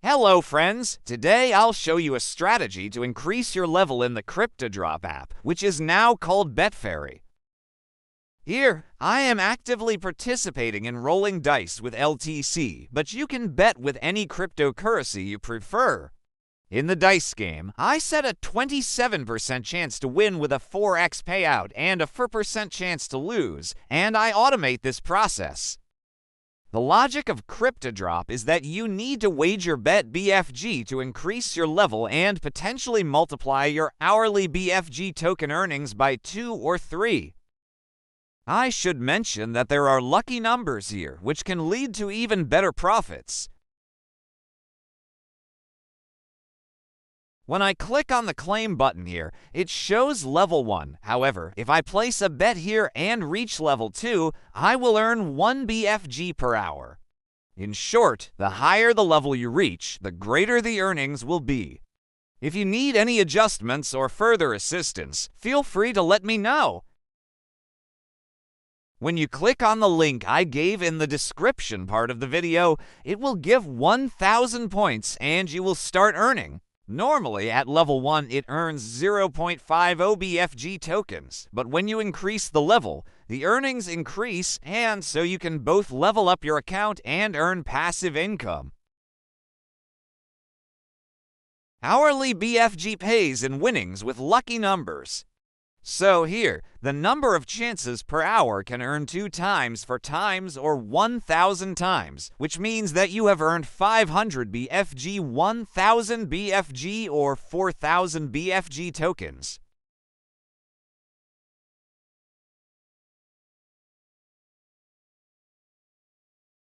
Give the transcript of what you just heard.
Hello friends! Today I'll show you a strategy to increase your level in the Cryptodrop app, which is now called Betfairy. Here, I am actively participating in rolling dice with LTC, but you can bet with any cryptocurrency you prefer. In the dice game, I set a 27% chance to win with a 4x payout and a 4% chance to lose, and I automate this process. The logic of Cryptodrop is that you need to wager bet BFG to increase your level and potentially multiply your hourly BFG token earnings by 2 or 3. I should mention that there are lucky numbers here, which can lead to even better profits. When I click on the claim button here, it shows level 1. However, if I place a bet here and reach level 2, I will earn 1 BFG per hour. In short, the higher the level you reach, the greater the earnings will be. If you need any adjustments or further assistance, feel free to let me know. When you click on the link I gave in the description part of the video, it will give 1,000 points and you will start earning. Normally, at level 1, it earns 0.50 BFG tokens, but when you increase the level, the earnings increase, and so you can both level up your account and earn passive income. Hourly BFG pays in winnings with lucky numbers. So here, the number of chances per hour can earn 2 times for times or 1,000 times, which means that you have earned 500 BFG, 1,000 BFG, or 4,000 BFG tokens.